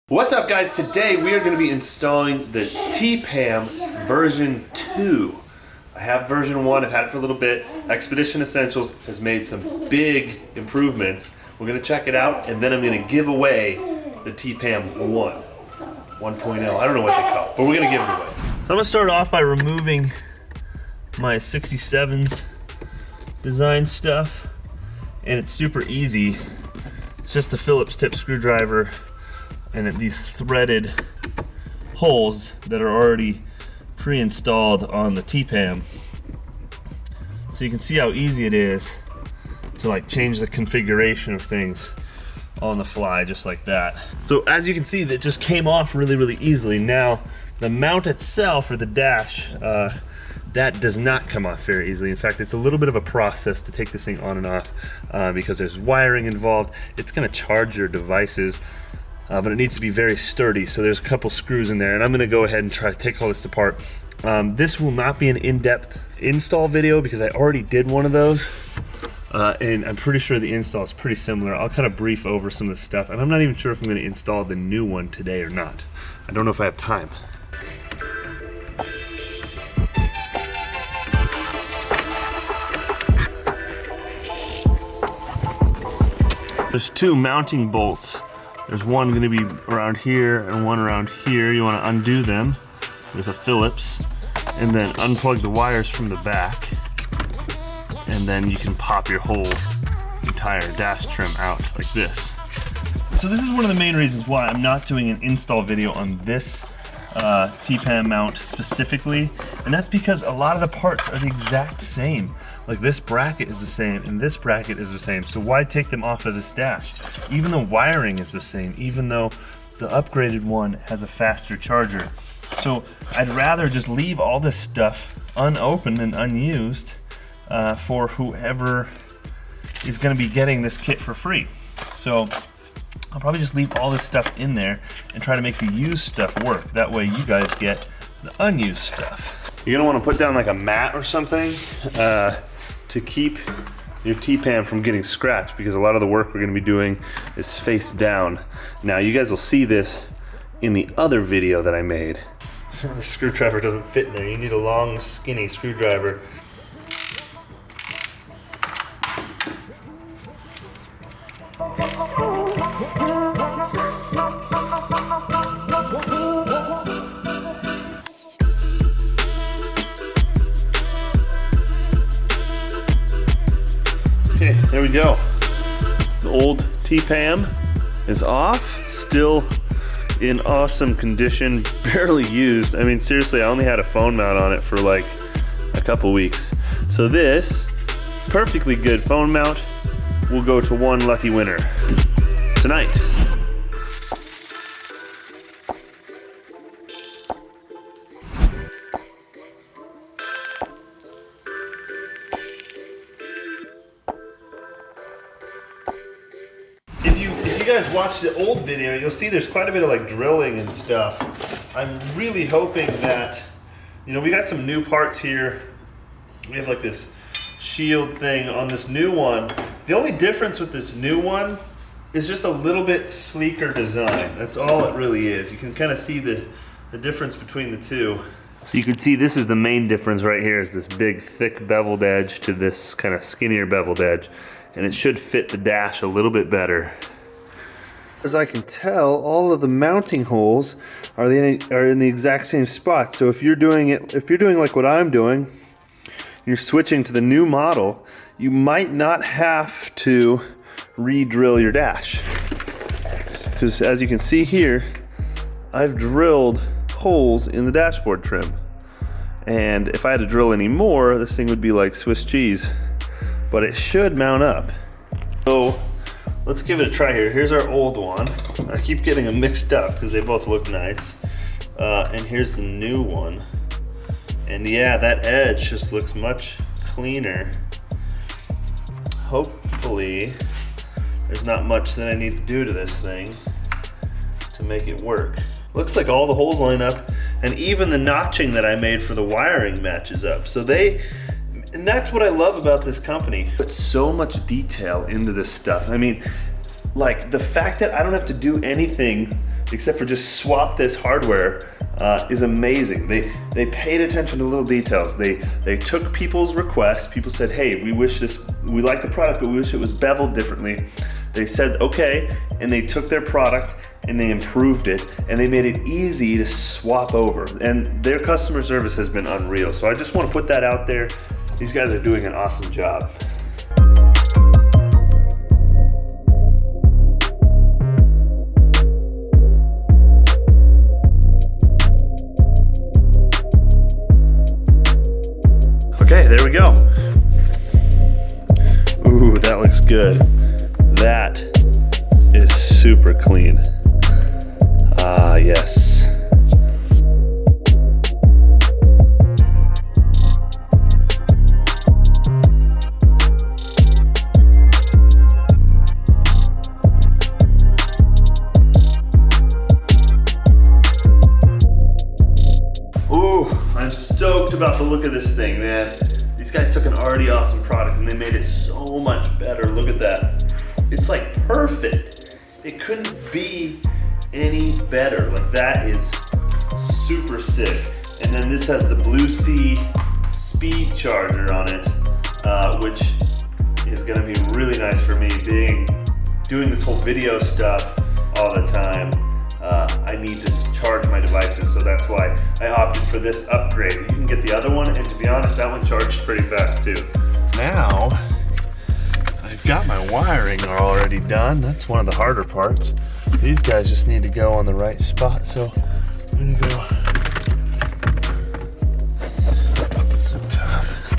What's up, guys? Today we are going to be installing the T-Pam version 2. I have version 1, I've had it for a little bit. Expedition Essentials has made some big improvements. We're going to check it out, and then I'm going to give away the T-Pam 1. 1.0, I don't know what they call it, but we're going to give it away. So I'm going to start off by removing my 67's design stuff, and it's super easy. It's just a Phillips tip screwdriver and these threaded holes that are already pre-installed on the T-Pam. So you can see how easy it is to like change the configuration of things on the fly, just like that. So as you can see, that just came off really easily. Now the mount itself, or the dash, that does not come off very easily. In fact, it's a little bit of a process to take this thing on and off because there's wiring involved. It's gonna charge your devices, but it needs to be very sturdy, so there's a couple screws in there, and I'm gonna go ahead and try to take all this apart. This will not be an in-depth install video because I already did one of those, and I'm pretty sure the install is pretty similar. I'll kind of brief over some of the stuff, and I'm not even sure if I'm gonna install the new one today or not. I don't know if I have time. There's two mounting bolts. There's one going to be around here and one around here. You want to undo them with a Phillips and then unplug the wires from the back, and then you can pop your whole entire dash trim out like this. So this is one of the main reasons why I'm not doing an install video on this T-Pam mount specifically, and that's because a lot of the parts are the exact same. Like this bracket is the same and this bracket is the same, so why take them off of this dash? Even the wiring is the same, even though the upgraded one has a faster charger. So I'd rather just leave all this stuff unopened and unused for whoever is going to be getting this kit for free. So I'll probably just leave all this stuff in there and try to make the used stuff work. That way you guys get the unused stuff. You're gonna want to put down like a mat or something to keep your T-Pam from getting scratched, because a lot of the work we're gonna be doing is face down. Now you guys will see this in the other video that I made. The screwdriver doesn't fit in there. You need a long, skinny screwdriver. Okay, there we go. The old T-Pam is off, still in awesome condition, barely used. I mean, seriously, I only had a phone mount on it for like a couple weeks. So this perfectly good phone mount will go to one lucky winner tonight. If you guys watch the old video, you'll see there's quite a bit of like drilling and stuff. I'm really hoping that, you know, we got some new parts here. We have like this shield thing on this new one. The only difference with this new one is just a little bit sleeker design. That's all it really is. You can kind of see the difference between the two. So you can see this is the main difference right here, is this big thick beveled edge to this kind of skinnier beveled edge. And it should fit the dash a little bit better. As I can tell, all of the mounting holes are in the exact same spot. So if you're doing like what I'm doing, you're switching to the new model, you might not have to re-drill your dash. Because as you can see here, I've drilled holes in the dashboard trim. And if I had to drill any more, this thing would be like Swiss cheese. But it should mount up. So let's give it a try here. Here's our old one. I keep getting them mixed up because they both look nice. And here's the new one. And yeah, that edge just looks much cleaner. Hopefully, there's not much that I need to do to this thing to make it work. Looks like all the holes line up, and even the notching that I made for the wiring matches up. So and that's what I love about this company. Put so much detail into this stuff. I mean, like the fact that I don't have to do anything except for just swap this hardware, is amazing. They paid attention to little details. They took people's requests. People said, hey, we like the product, but we wish it was beveled differently. They said, okay, and they took their product and they improved it, and they made it easy to swap over. And their customer service has been unreal. So I just want to put that out there. These guys are doing an awesome job. Okay, there we go. Ooh, that looks good. That is super clean. Ah, yes. Ooh, I'm stoked about the look of this thing, man. These guys took an already awesome product and they made it so much better. Look at that. It's like perfect. It couldn't be any better. Like, that is super sick. And then this has the Blue Sea speed charger on it, which is gonna be really nice for me. Doing this whole video stuff all the time, I need to charge my devices, so that's why I opted for this upgrade. You can get the other one, and to be honest, that one charged pretty fast too. Now, I've got my wiring already done. That's one of the harder parts. These guys just need to go on the right spot, so I'm gonna go. It's so tough.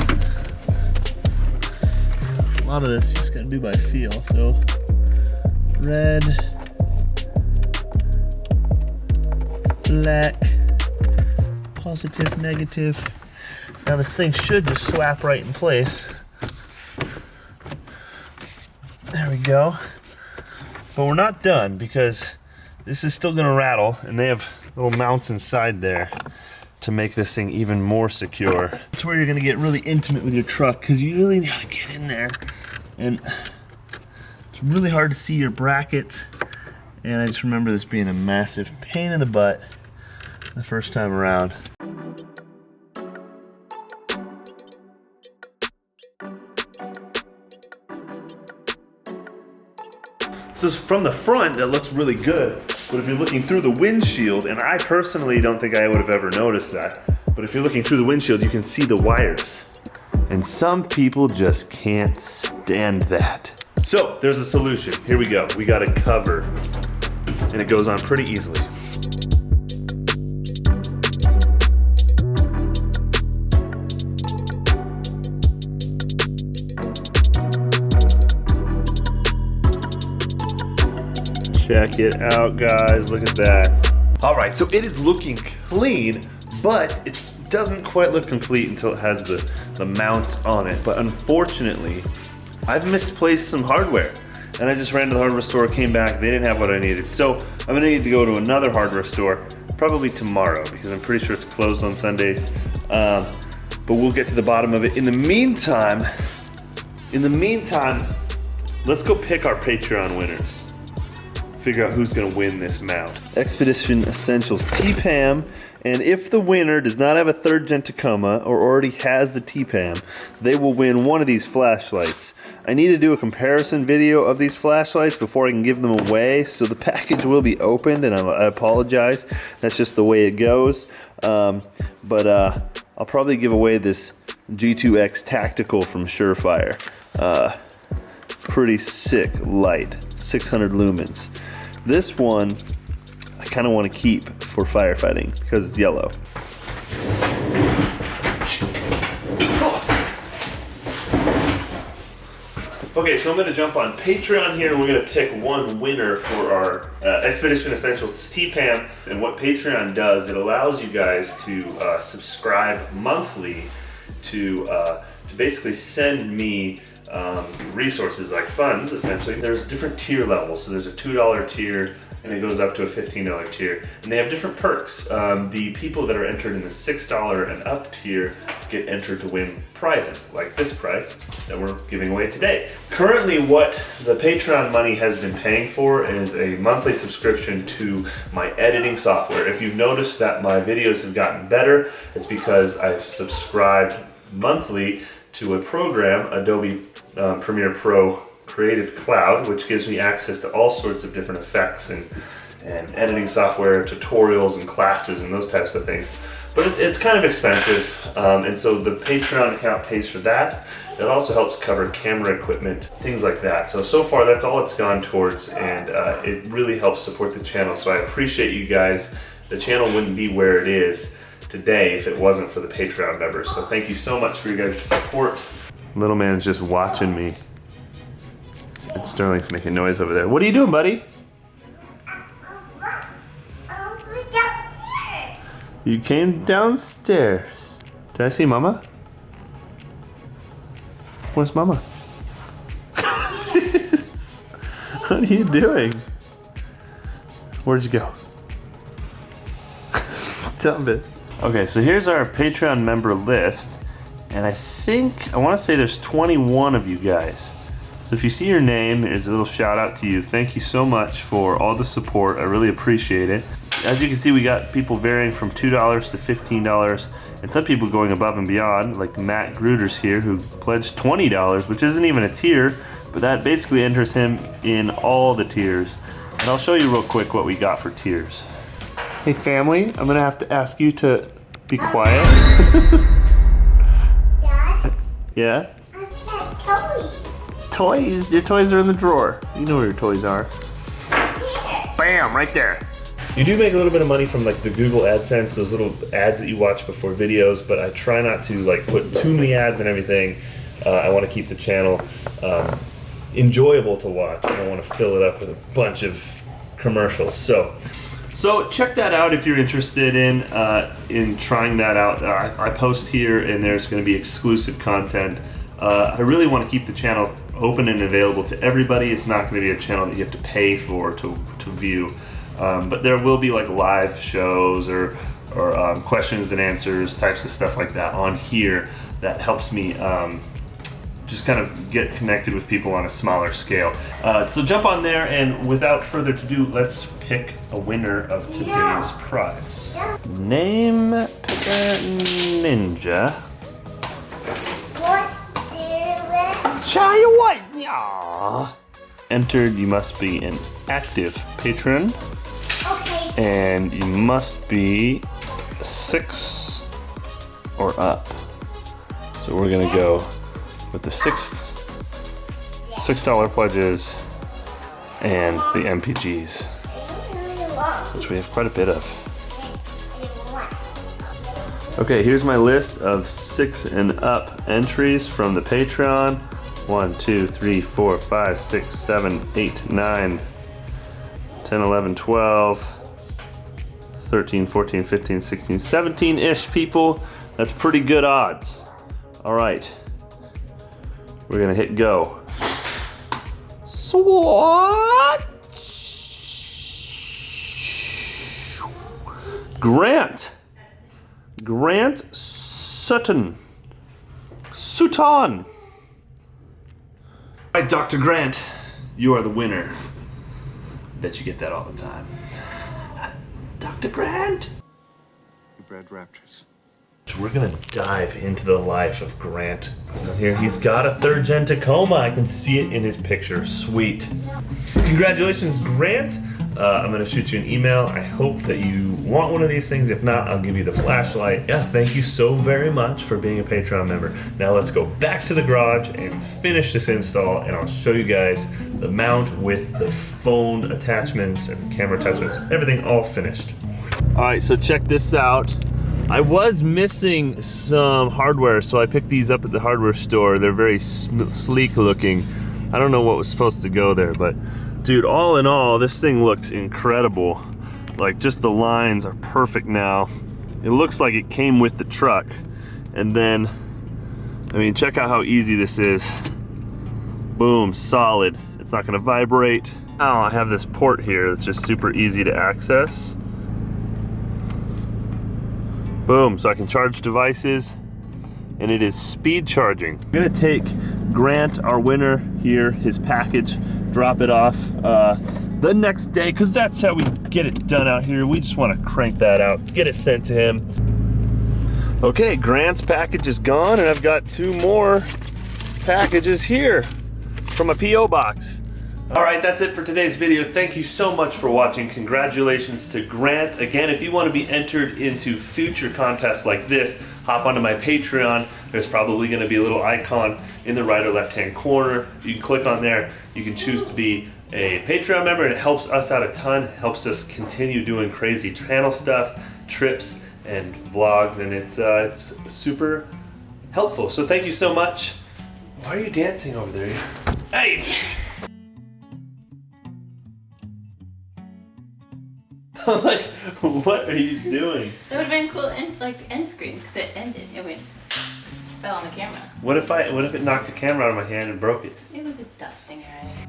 A lot of this you just gotta do by feel. So red, black, positive, negative. Now this thing should just slap right in place. There we go. But we're not done, because this is still gonna rattle, and they have little mounts inside there to make this thing even more secure. It's where you're gonna get really intimate with your truck, because you really gotta get in there, and it's really hard to see your brackets. And I just remember this being a massive pain in the butt the first time around. So from the front, that looks really good, but if you're looking through the windshield, and I personally don't think I would have ever noticed that, but if you're looking through the windshield, you can see the wires. And some people just can't stand that. So there's a solution. Here we go. We got a cover, and it goes on pretty easily. Check it out, guys, look at that. All right, so it is looking clean, but it doesn't quite look complete until it has the mounts on it. But unfortunately, I've misplaced some hardware, and I just ran to the hardware store, came back, they didn't have what I needed. So I'm gonna need to go to another hardware store, probably tomorrow, because I'm pretty sure it's closed on Sundays. But we'll get to the bottom of it. In the meantime, let's go pick our Patreon winners. Figure out who's gonna win this mount. Expedition Essentials T-Pam, and if the winner does not have a 3rd gen Tacoma or already has the T-Pam, they will win one of these flashlights. I need to do a comparison video of these flashlights before I can give them away, so the package will be opened, and I apologize. That's just the way it goes. I'll probably give away this G2X Tactical from FireFighter. Pretty sick light, 600 lumens. This one, I kind of want to keep for firefighting because it's yellow. Okay, so I'm going to jump on Patreon here, and we're going to pick one winner for our Expedition Essentials T-Pam. And what Patreon does, it allows you guys to subscribe monthly to basically send me resources like funds, essentially. There's different tier levels. So there's a $2 tier, and it goes up to a $15 tier. And they have different perks. The people that are entered in the $6 and up tier get entered to win prizes like this prize that we're giving away today. Currently, what the Patreon money has been paying for is a monthly subscription to my editing software. If you've noticed that my videos have gotten better, it's because I've subscribed monthly to a program, Adobe Premiere Pro Creative Cloud, which gives me access to all sorts of different effects and editing software, tutorials and classes and those types of things. But it's kind of expensive, and so the Patreon account pays for that. It also helps cover camera equipment, things like that. So far that's all it's gone towards, and it really helps support the channel. So I appreciate you guys. The channel wouldn't be where it is today if it wasn't for the Patreon members. So thank you so much for your guys' support. Little man's just watching me. And Sterling's making noise over there. What are you doing, buddy? You came downstairs. Did I see Mama? Where's Mama? What are you doing? Where'd you go? Stop it. Okay, so here's our Patreon member list. And I want to say there's 21 of you guys. So if you see your name, there's a little shout out to you. Thank you so much for all the support. I really appreciate it. As you can see, we got people varying from $2 to $15, and some people going above and beyond, like Matt Gruters here, who pledged $20, which isn't even a tier, but that basically enters him in all the tiers. And I'll show you real quick what we got for tiers. Hey family, I'm gonna have to ask you to be quiet. Dad? Yeah? I got toys. Toys? Your toys are in the drawer. You know where your toys are. Here. Bam, right there. You do make a little bit of money from like the Google AdSense, those little ads that you watch before videos, but I try not to like put too many ads and everything. I want to keep the channel enjoyable to watch. I don't want to fill it up with a bunch of commercials. So check that out if you're interested in trying that out. I post here, and there's going to be exclusive content. I really want to keep the channel open and available to everybody. It's not going to be a channel that you have to pay for to view. But there will be like live shows or questions and answers, types of stuff like that on here that helps me just kind of get connected with people on a smaller scale. So jump on there, and without further ado, let's pick a winner of today's prize. Name Ninja. What do you Tell you what, yeah. Entered, you must be an active patron. Okay. And you must be 6 or up. So we're gonna go with the $6 pledges and the MPGs, which we have quite a bit of. Okay, here's my list of 6 and up entries from the Patreon. 1, 2, 3, 4, 5, 6, 7, 8, 9, 10, 11, 12, 13, 14, 15, 16, 17-ish people. That's pretty good odds. All right, we're gonna hit go. SWAT! Grant Sutton. Sutton. All right, Dr. Grant, you are the winner. Bet you get that all the time. Dr. Grant. You bred raptors. We're gonna dive into the life of Grant. Here, he's got a 3rd gen Tacoma. I can see it in his picture. Sweet. Congratulations, Grant. I'm gonna shoot you an email. I hope that you want one of these things. If not, I'll give you the flashlight. Yeah, thank you so very much for being a Patreon member. Now let's go back to the garage and finish this install, and I'll show you guys the mount with the phone attachments and camera attachments, everything all finished. All right, so check this out. I was missing some hardware, so I picked these up at the hardware store. They're very sleek looking. I don't know what was supposed to go there, but dude, all in all, this thing looks incredible. Like, just the lines are perfect now. It looks like it came with the truck. And then, I mean, check out how easy this is. Boom, solid. It's not gonna vibrate. Now I have this port here that's just super easy to access. Boom, so I can charge devices. and it is speed charging. I'm gonna take Grant, our winner here, his package, drop it off the next day, because that's how we get it done out here. We just want to crank that out, get it sent to him. Okay, Grant's package is gone, and I've got 2 more packages here from a P.O. box. All right, that's it for today's video. Thank you so much for watching. Congratulations to Grant. Again, if you want to be entered into future contests like this, hop onto my Patreon. There's probably going to be a little icon in the right or left-hand corner. You can click on there. You can choose to be a Patreon member, and it helps us out a ton. It helps us continue doing crazy channel stuff, trips, and vlogs, and it's super helpful. So thank you so much. Why are you dancing over there? Hey! I'm like, what are you doing? That would have been cool end screen because it ended. It went fell on the camera. What if it knocked the camera out of my hand and broke it? It was a dusting, right?